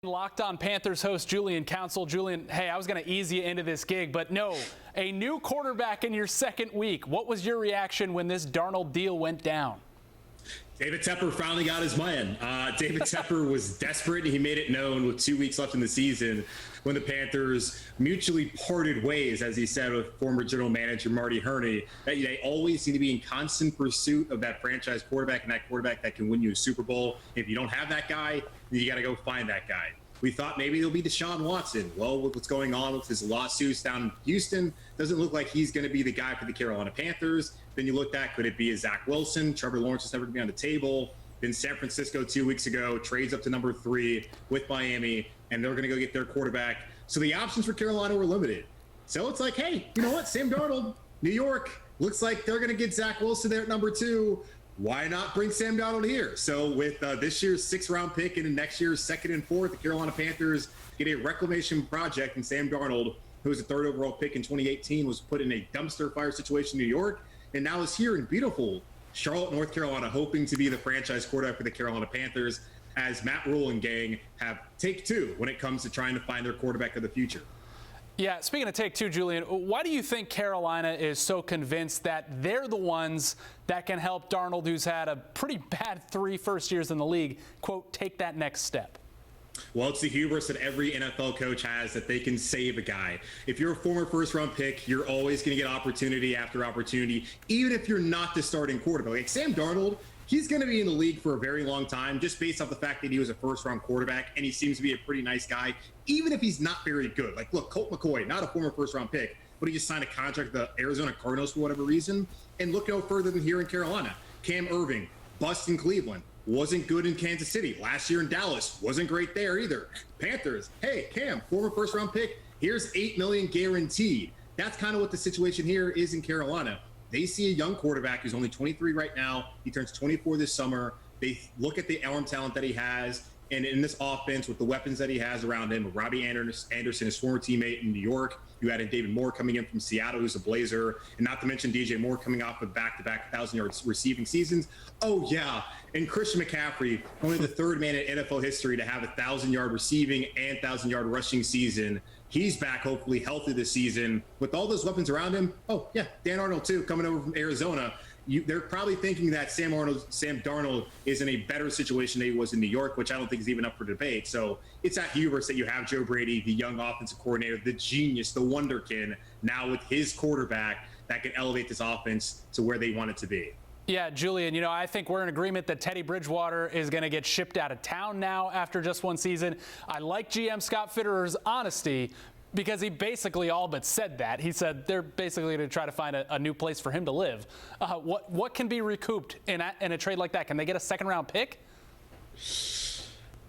Locked On Panthers host Julian Council. Julian, hey, I was going to ease you into this gig, but no, a new quarterback in your second week. What was your reaction when this Darnold deal went down? David Tepper finally got his man. David Tepper was desperate, and he made it known with 2 weeks left in the season when the Panthers mutually parted ways, as he said, with former general manager Marty Herney, that they always seem to be in constant pursuit of that franchise quarterback and that quarterback that can win you a Super Bowl. If you don't have that guy, then you got to go find that guy. We thought maybe it'll be Deshaun Watson. Well, with what's going on with his lawsuits down in Houston, doesn't look like he's going to be the guy for the Carolina Panthers. Then you looked at, could it be a Zach Wilson? Trevor Lawrence is never going to be on the table. Then San Francisco 2 weeks ago trades up to number 3 with Miami, and they're going to go get their quarterback. So the options for Carolina were limited. So it's like, hey, you know what? Sam Darnold, New York, looks like they're going to get Zach Wilson there at number 2. Why not bring Sam Darnold here? So with this year's 6th-round pick and next year's 2nd and 4th, the Carolina Panthers get a reclamation project, and Sam Darnold, who was the 3rd overall pick in 2018, was put in a dumpster fire situation in New York, and now is here in beautiful Charlotte, North Carolina, hoping to be the franchise quarterback for the Carolina Panthers, as Matt Rule and gang have take 2 when it comes to trying to find their quarterback of the future. Yeah, speaking of take 2, Julian, why do you think Carolina is so convinced that they're the ones that can help Darnold, who's had a pretty bad 3 first years in the league, quote, take that next step? Well, it's the hubris that every NFL coach has, that they can save a guy. If you're a former first-round pick, you're always going to get opportunity after opportunity, even if you're not the starting quarterback. Like Sam Darnold, he's going to be in the league for a very long time, just based off the fact that he was a first-round quarterback, and he seems to be a pretty nice guy, even if he's not very good. Like, look, Colt McCoy, not a former first-round pick, but he just signed a contract with the Arizona Cardinals for whatever reason. And look no further than here in Carolina. Cam Irving, bust in Cleveland, wasn't good in Kansas City. Last year in Dallas, wasn't great there either. Panthers, hey, Cam, former first-round pick, here's $8 million guaranteed. That's kind of what the situation here is in Carolina. They see a young quarterback who's only 23 right now. He turns 24 this summer. They look at the arm talent that he has, and in this offense with the weapons that he has around him, Robbie Anderson, his former teammate in New York, you added David Moore coming in from Seattle, who's a Blazer, and not to mention DJ Moore coming off of back-to-back 1,000-yard receiving seasons. Oh, yeah, and Christian McCaffrey, only the 3rd man in NFL history to have a 1,000-yard receiving and 1,000-yard rushing season. He's back, hopefully healthy this season. With all those weapons around him, oh, yeah, Dan Arnold, too, coming over from Arizona. They're probably thinking that Sam Darnold is in a better situation than he was in New York, which I don't think is even up for debate. So it's at hubris that you have Joe Brady, the young offensive coordinator, the genius, the wonderkin, now with his quarterback that can elevate this offense to where they want it to be. Yeah, Julian, you know, I think we're in agreement that Teddy Bridgewater is going to get shipped out of town now after just 1 season. I like GM Scott Fitterer's honesty, because he basically all but said that. He said they're basically going to try to find a new place for him to live. What can be recouped in a trade like that? Can they get a 2nd-round pick?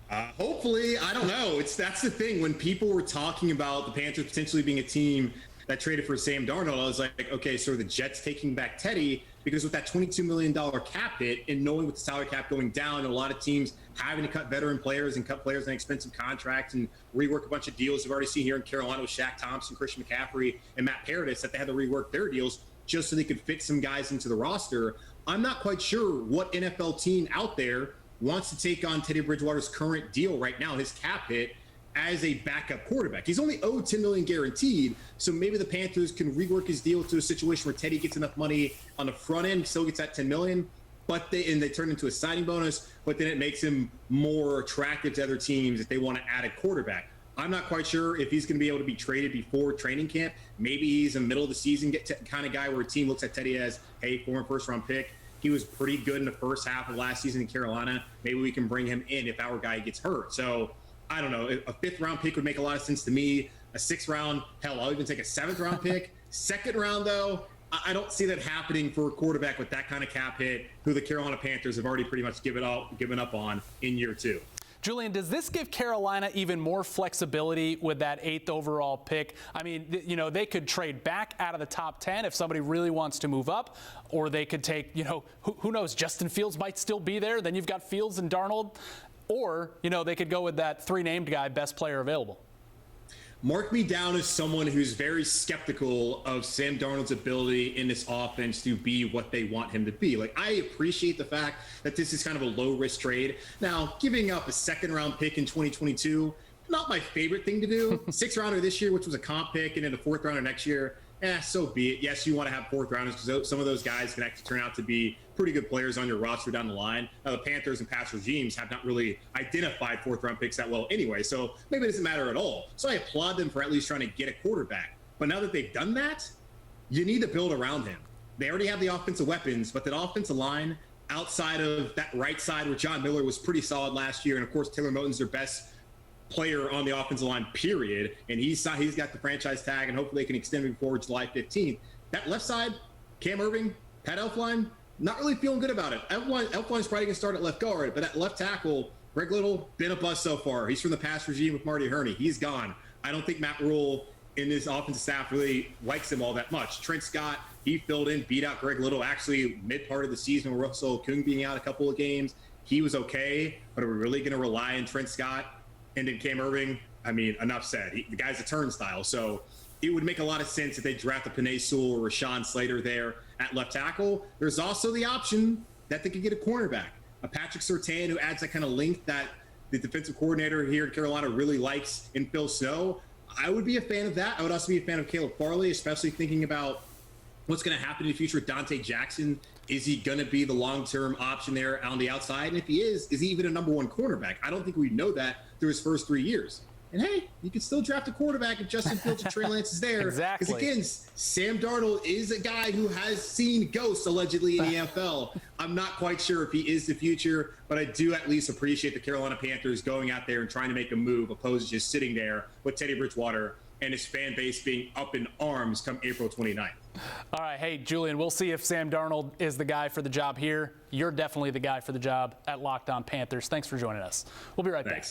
Hopefully. I don't know. That's the thing. When people were talking about the Panthers potentially being a team that traded for Sam Darnold, I was like, okay, so are the Jets taking back Teddy? Because with that $22 million cap hit and knowing with the salary cap going down, and a lot of teams having to cut veteran players and cut players on expensive contracts and rework a bunch of deals. We've already seen here in Carolina with Shaq Thompson, Christian McCaffrey, and Matt Paradis that they had to rework their deals just so they could fit some guys into the roster. I'm not quite sure what NFL team out there wants to take on Teddy Bridgewater's current deal right now, his cap hit, as a backup quarterback. He's only owed $10 million guaranteed, so maybe the Panthers can rework his deal to a situation where Teddy gets enough money on the front end, still gets that $10 million, but they turn into a signing bonus, but then it makes him more attractive to other teams if they want to add a quarterback. I'm not quite sure if he's going to be able to be traded before training camp. Maybe he's a middle of the season kind of guy where a team looks at Teddy as, hey, former first-round pick. He was pretty good in the first half of last season in Carolina. Maybe we can bring him in if our guy gets hurt. So I don't know. A 5th-round pick would make a lot of sense to me. A 6th round, hell, I'll even take a 7th-round pick. 2nd round, though, I don't see that happening for a quarterback with that kind of cap hit, who the Carolina Panthers have already pretty much given up on in year 2. Julian, does this give Carolina even more flexibility with that 8th overall pick? I mean, you know, they could trade back out of the top 10 if somebody really wants to move up, or they could take, you know, who knows, Justin Fields might still be there. Then you've got Fields and Darnold. Or, you know, they could go with that 3 named guy, best player available. mark me down as someone who's very skeptical of Sam Darnold's ability in this offense to be what they want him to be. Like, I appreciate the fact that this is kind of a low-risk trade. Now, giving up a second-round pick in 2022, not my favorite thing to do. 6th-rounder this year, which was a comp pick, and then a 4th-rounder next year. So be it. Yes, you want to have 4th-rounders because some of those guys can actually turn out to be pretty good players on your roster down the line. Now, the Panthers and past regimes have not really identified 4th-round picks that well anyway, so maybe it doesn't matter at all. So I applaud them for at least trying to get a quarterback. But now that they've done that, you need to build around him. They already have the offensive weapons, but that offensive line outside of that right side where John Miller was pretty solid last year, and of course Taylor Moton's their best player on the offensive line, period, and he's got the franchise tag, and hopefully they can extend him forward July 15th. That left side, Cam Irving, Pat Elflein, not really feeling good about it. Elflein's probably going to start at left guard, but at left tackle, Greg Little, been a bust so far. He's from the past regime with Marty Herney. He's gone. I don't think Matt Rule in this offensive staff really likes him all that much. Trent Scott, he filled in, beat out Greg Little actually mid part of the season with Russell Okung being out a couple of games. He was okay, but are we really going to rely on Trent Scott? And then Cam Irving, I mean, enough said. The guy's a turnstile. So it would make a lot of sense if they draft a Penei Sewell or Rashawn Slater there at left tackle. There's also the option that they could get a cornerback, a Patrick Surtain who adds that kind of length that the defensive coordinator here in Carolina really likes in Phil Snow. I would be a fan of that. I would also be a fan of Caleb Farley, especially thinking about what's going to happen in the future with Dante Jackson. Is he going to be the long-term option there on the outside? And if he is he even a number 1 cornerback? I don't think we know that through his first 3 years. And hey, you can still draft a quarterback if Justin Fields and Trey Lance is there. Exactly. Because again, Sam Darnold is a guy who has seen ghosts allegedly in the NFL. I'm not quite sure if he is the future, but I do at least appreciate the Carolina Panthers going out there and trying to make a move opposed to just sitting there with Teddy Bridgewater and his fan base being up in arms come April 29th. All right, hey, Julian, we'll see if Sam Darnold is the guy for the job here. You're definitely the guy for the job at Locked On Panthers. Thanks for joining us. We'll be right back.